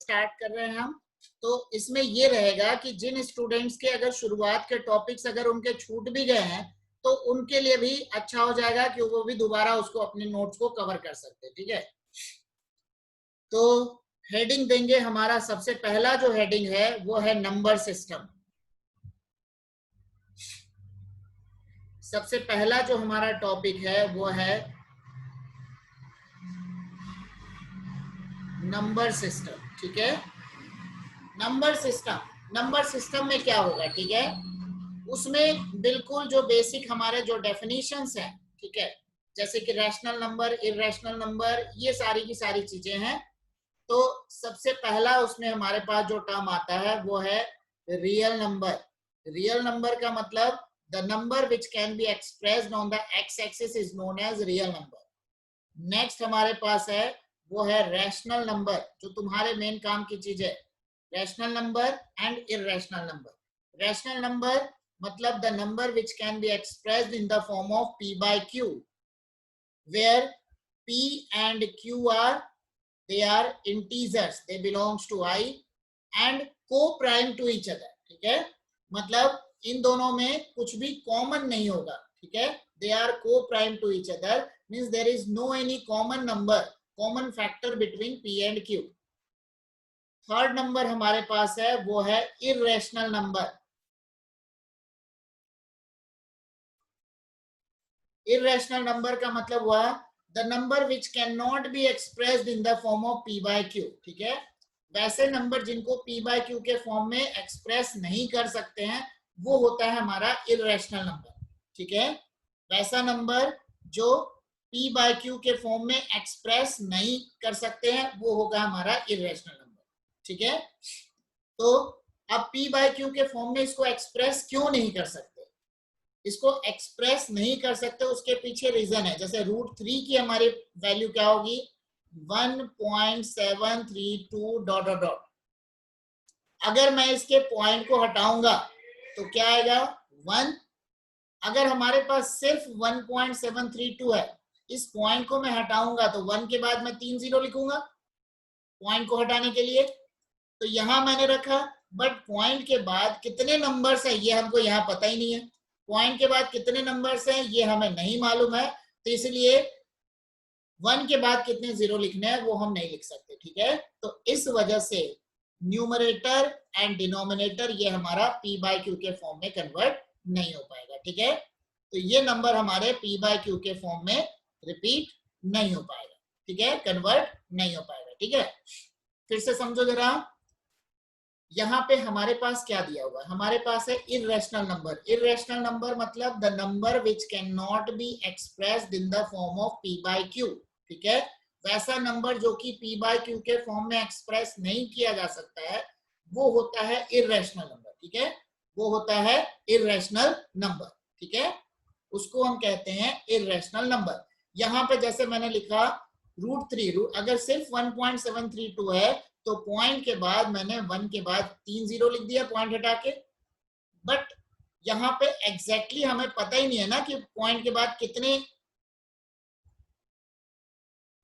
Start कर रहे हैं हम। तो इसमें ये रहेगा कि जिन स्टूडेंट्स के अगर शुरुआत के टॉपिक्स अगर उनके छूट भी गए हैं तो उनके लिए भी अच्छा हो जाएगा कि वो भी दोबारा उसको अपने नोट्स को कवर कर सकते हैं। ठीक है, तो हेडिंग देंगे। हमारा सबसे पहला जो हेडिंग है वो है नंबर सिस्टम। सबसे पहला जो हमारा टॉपिक है वो है नंबर सिस्टम। ठीक है, नंबर सिस्टम में क्या होगा, ठीक है, उसमें बिल्कुल जो बेसिक हमारे जो डेफिनेशंस हैं, ठीक है, जैसे कि रैशनल नंबर, इररेशनल नंबर, ये सारी की सारी चीजें हैं। तो सबसे पहला उसमें हमारे पास जो टर्म आता है वो है रियल नंबर। रियल नंबर का मतलब the number which can be expressed on the x axis is known as real number. Next हमारे पास है वो है रैशनल नंबर, जो तुम्हारे मेन काम की चीज है, rational number and irrational number. Rational number मतलब the number which can be expressed in the form of p by q, where p and q are they are integers, they belongs to I and co-prime to each other। ठीक है, मतलब इन दोनों में कुछ भी common नहीं होगा। ठीक है, they are co-prime to each other means there is no any common number, common factor between p and q। Third number हमारे पास है वो है इररेशनल नंबर। इररेशनल नंबर का मतलब हुआ the number which can not be expressed in the form of p by q। ठीक है, वैसे नंबर जिनको p by q के फॉर्म में एक्सप्रेस नहीं कर सकते हैं वो होता है हमारा इररेशनल नंबर। ठीक है, वैसा नंबर जो p by q के फॉर्म में एक्सप्रेस नहीं कर सकते हैं वो होगा हमारा इररेशनल नंबर। ठीक है, तो अब p by q के फॉर्म में इसको एक्सप्रेस क्यों नहीं कर सकते, इसको एक्सप्रेस नहीं कर सकते उसके पीछे रीजन है। जैसे √3 की हमारी वैल्यू क्या होगी 1.732 डॉट डॉट डॉट। अगर मैं इसके पॉइंट को हटाऊंगा तो क्या आएगा 1। अगर हमारे पास सिर्फ 1.732 है, इस पॉइंट को मैं हटाऊंगा तो 1 के बाद मैं 3 जीरो लिखूंगा पॉइंट को हटाने के लिए, तो यहां मैंने रखा। बट पॉइंट के बाद कितने नंबर्स है ये हमको यहाँ पता ही नहीं है, पॉइंट के बाद कितने नंबर्स हैं ये हमें नहीं मालूम है, तो इसलिए 1 के बाद कितने जीरो लिखने हैं वो हम नहीं लिख सकते। ठीक है, तो इस वजह से न्यूमरेटर एंड डिनोमिनेटर ये हमारा p by q के फॉर्म में कन्वर्ट नहीं हो पाएगा। ठीक है, तो ये नंबर हमारे p by q के फॉर्म में रिपीट नहीं हो पाएगा। ठीक है, कन्वर्ट नहीं हो पाएगा। ठीक है, फिर से समझो जरा, यहाँ पे हमारे पास क्या दिया हुआ है, हमारे पास है इररेशनल नंबर। इररेशनल नंबर मतलब the number which can not be expressed in the form of p by q। ठीक है, वैसा नंबर जो कि p by q के फॉर्म में एक्सप्रेस नहीं किया जा सकता है वो होता है इररेशनल नंबर। ठीक है, वो होता है इररेशनल नंबर। ठीक है, उसको हम कहते हैं इररेशनल नंबर। यहाँ पे जैसे मैंने लिखा √3, अगर सिर्फ 1.732 है तो पॉइंट के बाद मैंने 1 के बाद 3 जीरो लिख दिया पॉइंट हटा के। बट यहाँ पे एग्जैक्टली हमें पता ही नहीं है ना कि पॉइंट के बाद कितने,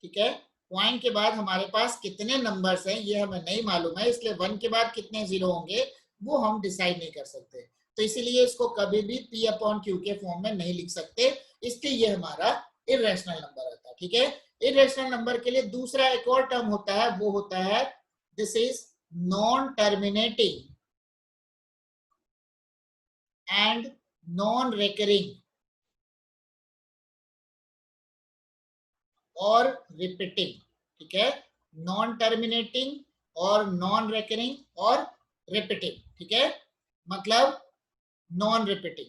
ठीक है, पॉइंट के बाद हमारे पास कितने नंबर्स हैं ये हमें नहीं मालूम है, इसलिए 1 के बाद कितने जीरो होंगे वो हम डिसाइड नहीं कर सकते। तो इसीलिए इसको कभी भी p upon q के फॉर्म में नहीं लिख सकते, इसलिए ये हमारा इररेशनल नंबर होता है। ठीक है, इररेशनल नंबर के लिए दूसरा एक और टर्म होता है वो होता है this is non terminating and non recurring और रिपीटिंग। ठीक है, नॉन टर्मिनेटिंग और नॉन रिकरिंग और रिपीटिंग। ठीक है, मतलब नॉन रिपीटिंग।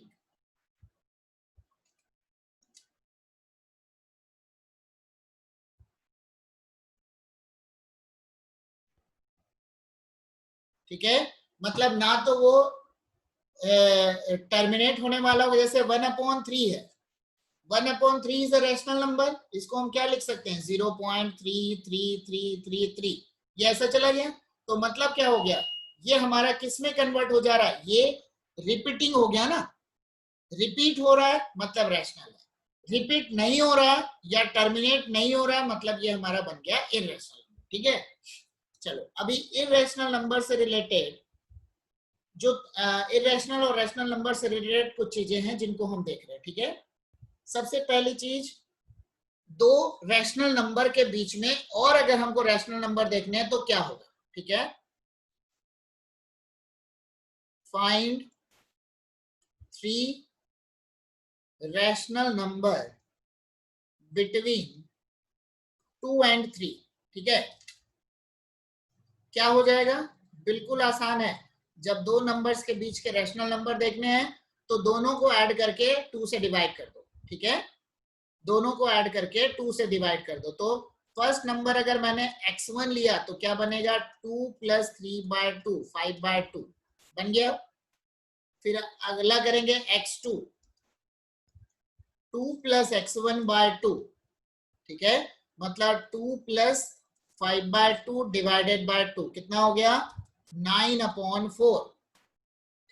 ठीक है, मतलब ना तो वो टर्मिनेट होने वाला हो, जैसे 1/3 है, 1/3 इज अ रैशनल नंबर, इसको हम क्या लिख सकते हैं 0.333333, ये ऐसा चला गया तो मतलब क्या हो गया, ये हमारा किस में कन्वर्ट हो जा रहा है, ये रिपीटिंग हो गया ना, रिपीट हो रहा है मतलब रैशनल है, रिपीट नहीं हो रहा या टर्मिनेट नहीं हो रहा मतलब ये हमारा बन गया इररेशनल। ठीक है, चलो अभी इरेशनल नंबर से रिलेटेड जो इरेशनल और रैशनल नंबर से रिलेटेड कुछ चीजें हैं जिनको हम देख रहे हैं, ठीक है। सबसे पहली चीज, दो रैशनल नंबर के बीच में और अगर हमको रैशनल नंबर देखने हैं तो क्या होगा, ठीक है। Find 3 rational number between 2 and 3, ठीक है। क्या हो जाएगा, बिल्कुल आसान है। जब दो नंबर्स के बीच के रैशनल नंबर देखने हैं तो दोनों को ऐड करके 2 से डिवाइड कर दो, ठीक है। दोनों को ऐड करके 2 से डिवाइड कर दो। तो फर्स्ट नंबर अगर मैंने x1 लिया तो क्या बनेगा, 2 + 3/2, 5/2 बन गया। फिर अगला करेंगे x2, 2 + x1/2, ठीक है। मतलब 2 + 5/2 डिवाइडेड बाय 2 कितना हो गया, 9/4,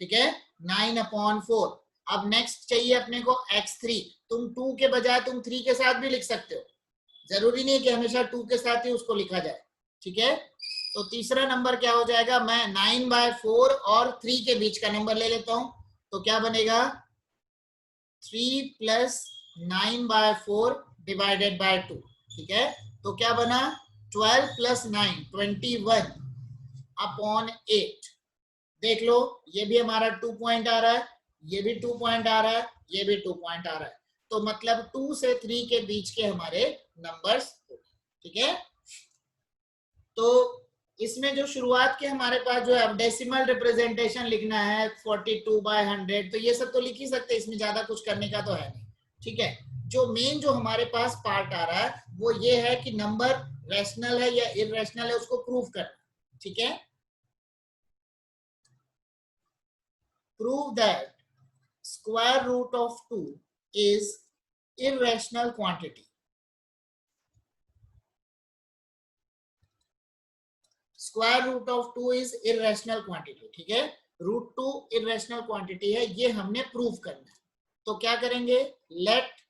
ठीक है, 9/4। अब नेक्स्ट चाहिए अपने को x3। तुम 2 के बजाय तुम 3 के साथ भी लिख सकते हो, जरूरी नहीं है कि हमेशा 2 के साथ ही उसको लिखा जाए, ठीक है। तो तीसरा नंबर क्या हो जाएगा, मैं 9/4 और 3 के बीच का नंबर ले लेता हूं, तो क्या बनेगा, 3 + 9/4 डिवाइडेड बाय 2, ठीक है। तो क्या बना, 12 + 9, 21/8। देख लो, ये भी हमारा 2 पॉइंट आ रहा है, ये भी 2 पॉइंट आ रहा है, ये भी 2 पॉइंट आ रहा है। तो मतलब 2 से 3 के बीच के हमारे नंबर्स, ठीक है। तो इसमें जो शुरुआत के हमारे पास जो है डेसिमल रिप्रेजेंटेशन लिखना है 42/100, तो ये सब तो लिख ही सकते हैं, इसमें ज्यादा कुछ करने का तो है नहीं, ठीक है। जो मेन जो हमारे पास पार्ट आ रहा है वो ये है कि नंबर रैशनल है या इरेशनल है उसको प्रूव करना, ठीक है। Prove that square root of 2 is irrational quantity. Square root of 2 is irrational quantity, ठीक है। √2 irrational quantity है, ये हमने प्रूव करना है। तो क्या करेंगे, लेट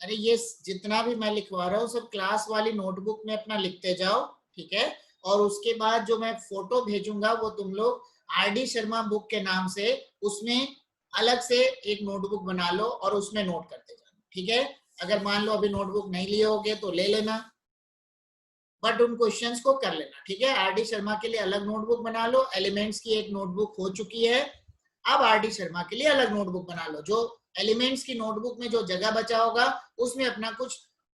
अरे ये जितना भी मैं लिखवा रहा हूँ सब क्लास वाली नोटबुक में अपना लिखते जाओ, ठीक है। और उसके बाद जो मैं फोटो भेजूंगा वो तुम लोग RD शर्मा बुक के नाम से उसमें अलग से एक नोटबुक बना लो और उसमें नोट करते जाना, ठीक है। अगर मान लो अभी नोटबुक नहीं लिए होगे तो ले लेना, बट उन क्वेश्चंस को कर लेना, ठीक है। RD शर्मा के लिए अलग नोटबुक बना लो, एलिमेंट्स की एक नोटबुक हो चुकी है, अब RD शर्मा के लिए अलग नोटबुक बना लो। जो एलिमेंट्स की नोटबुक में जो जगह बचा होगा उसमें अपना कुछ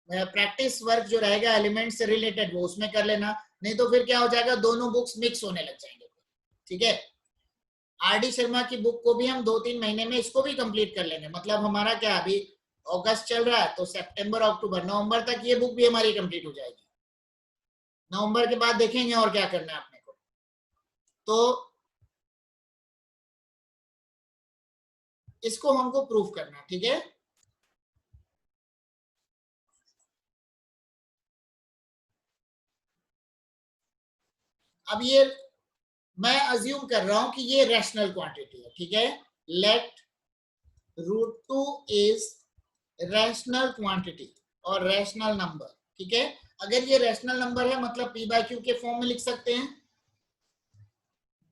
प्रैक्टिस वर्क जो रहेगा एलिमेंट्स से रिलेटेड वो उसमें कर लेना, नहीं तो फिर क्या हो जाएगा, दोनों बुक्स मिक्स होने लग जाएंगे, ठीक है। RD शर्मा की बुक को भी हम 2-3 महीने में इसको भी कंप्लीट कर लेंगे। मतलब हमारा क्या अभी अगस्त चल रहा है, तो सितंबर, अक्टूबर, नवंबर तक ये बुक भी हमारी कंप्लीट हो जाएगी। नवंबर के बाद देखेंगे और क्या करना है अपने को। तो इसको हमको प्रूफ करना है, ठीक है। अब ये मैं अज्यूम कर रहा हूं कि ये रैशनल क्वांटिटी है, ठीक है। लेट √2 इज रैशनल क्वांटिटी और रैशनल नंबर, ठीक है। अगर ये रैशनल नंबर है मतलब p/q के फॉर्म में लिख सकते हैं।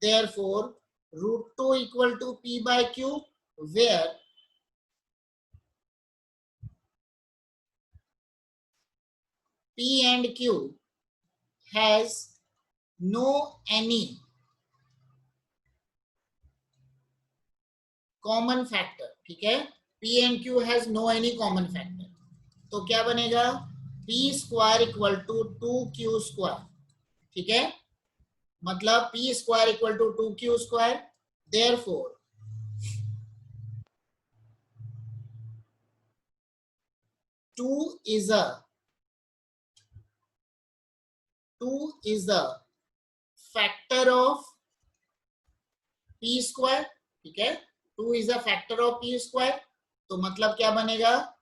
therefore √2 equal to p/q where p and q has no any common factor, ठीक है। p and q has no any common factor, तो क्या बनेगा, p² इक्वल टू 2q², ठीक है। मतलब p² equal to 2q², therefore 2 is a factor of p², ठीक है। 2 is a factor of p², तो मतलब क्या बनेगा,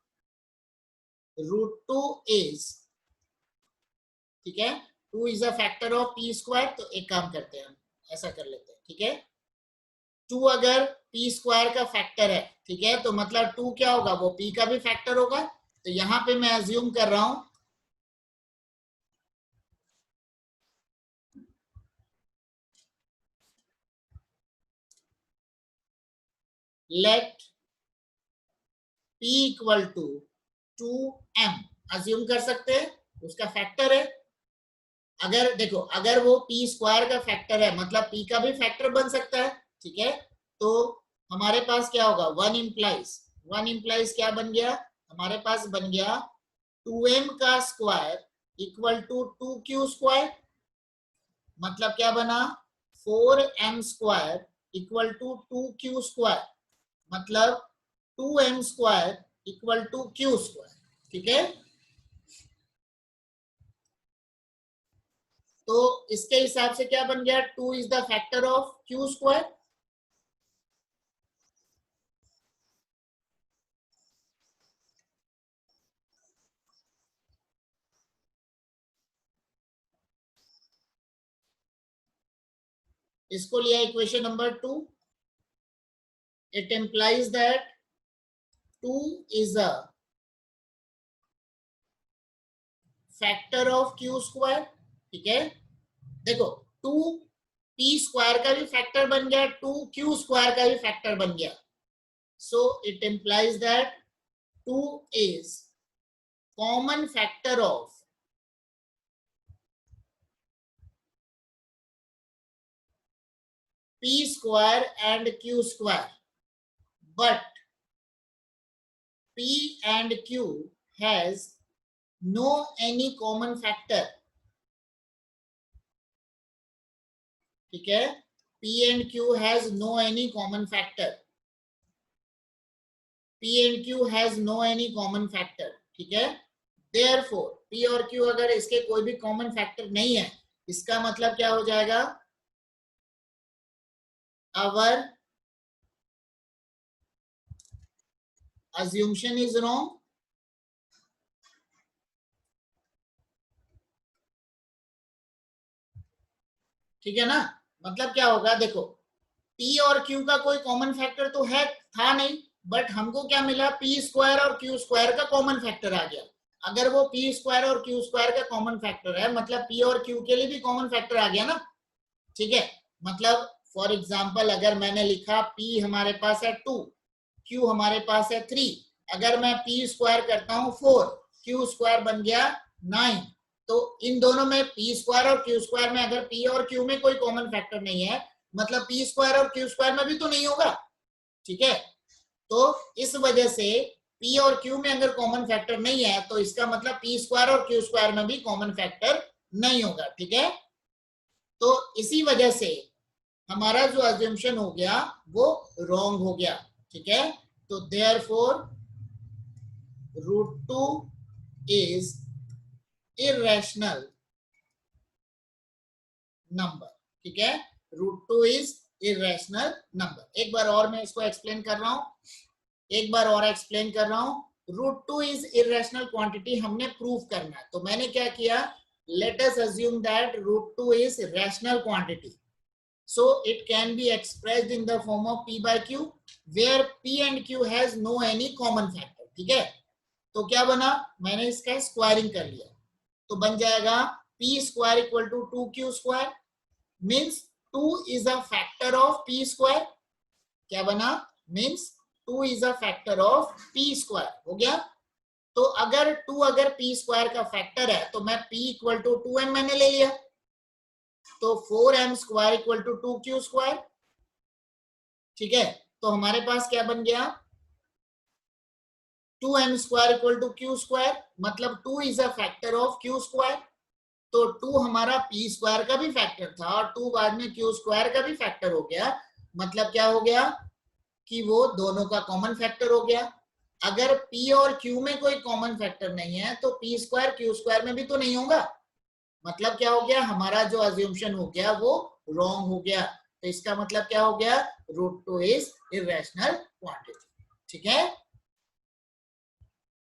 √2 is, ठीक है, 2 is a factor of p²। तो एक काम करते हैं हम ऐसा कर लेते हैं, ठीक है। 2 अगर p स्क्वायर का फैक्टर है, ठीक है, तो मतलब 2 क्या होगा, वो p का भी फैक्टर होगा। तो यहां पे मैं अज्यूम कर रहा हूं let p equal to 2m, assume कर सकते हैं उसका फैक्टर है। अगर देखो, अगर वो p स्क्वायर का फैक्टर है मतलब p का भी फैक्टर बन सकता है, ठीक है। तो हमारे पास क्या होगा, 1 इम्प्लाइज क्या बन गया, हमारे पास बन गया 2m का square equal to 2q square, मतलब क्या बना 4m square equal to 2q square, मतलब 2m square equal to q square, ठीक है। तो इसके हिसाब से क्या बन गया, 2 is the factor of q square. इसको लिया equation number 2, it implies that 2 is a factor of q square, ठीक है। देखो 2 p स्क्वायर का भी फैक्टर बन गया, 2 q स्क्वायर का भी फैक्टर बन गया, so it implies that 2 is common factor of p square and q square, but p and q has no any common factor, ठीक है। p and q has no any common factor, p and q has no any common factor, ठीक है। therefore p और q अगर इसके कोई भी common factor नहीं है, इसका मतलब क्या हो जाएगा, our assumption is wrong, ठीक है ना। मतलब क्या होगा, देखो p और q का कोई कॉमन फैक्टर तो है था नहीं, बट हमको क्या मिला, p स्क्वायर और q स्क्वायर का कॉमन फैक्टर आ गया। अगर वो p स्क्वायर और q स्क्वायर का कॉमन फैक्टर है, मतलब p और q के लिए भी कॉमन फैक्टर आ गया ना, ठीक है। मतलब फॉर एग्जाम्पल अगर मैंने लिखा p हमारे पास है 2, q हमारे पास है 3, अगर मैं p स्क्वायर करता हूं 4, q स्क्वायर बन गया 9, तो इन दोनों में p स्क्वायर और q स्क्वायर में अगर p और q में कोई कॉमन फैक्टर नहीं है, मतलब p स्क्वायर और q स्क्वायर में भी तो नहीं होगा, ठीक है। तो इस वजह से p और q में अगर कॉमन फैक्टर नहीं है, तो इसका मतलब p स्क्वायर और q स्क्वायर में भी कॉमन फैक्टर नहीं होगा, ठीक है। तो इसी वजह से हमारा जो अजम्पशन हो गया वो रॉन्ग हो गया, ठीक है। तो देयरफॉर √2 इज इरेशनल नंबर, ठीक है। √2 इज इरेशनल नंबर। एक बार और मैं इसको एक्सप्लेन कर रहा हूं, एक बार और एक्सप्लेन कर रहा हूं। √2 इज इरेशनल क्वांटिटी हमने प्रूव करना है, तो मैंने क्या किया, let us assume that √2 is rational quantity, so it can be expressed in the form of p by q where p and q has no any common factor, ठीक है। तो क्या बना, मैंने इसका स्क्वायरिंग कर लिया, तो बन जाएगा p square equal to 2q square, means 2 is a factor of p square, क्या बना, means 2 is a factor of p square, हो गया। तो अगर 2 अगर p स्क्वायर का फैक्टर है, तो मैं p इक्वल टू 2m मैंने ले लिया, तो 4m square equal to 2q square, ठीक है। तो हमारे पास क्या बन गया, 2m square equal to q square, मतलब 2 is a factor of q square, तो 2 हमारा p स्क्वायर का भी फैक्टर था और 2 बाद में q स्क्वायर का भी फैक्टर हो गया, मतलब क्या हो गया कि वो दोनों का कॉमन फैक्टर हो गया। अगर p और q में कोई कॉमन फैक्टर नहीं है, तो p स्क्वायर q स्क्वायर में भी तो नहीं होगा, मतलब क्या हो गया, हमारा जो अज्यूमशन हो गया वो रॉन्ग हो गया। तो इसका मतलब क्या हो गया, √2 इज इरेशनल क्वांटिटी, ठीक है।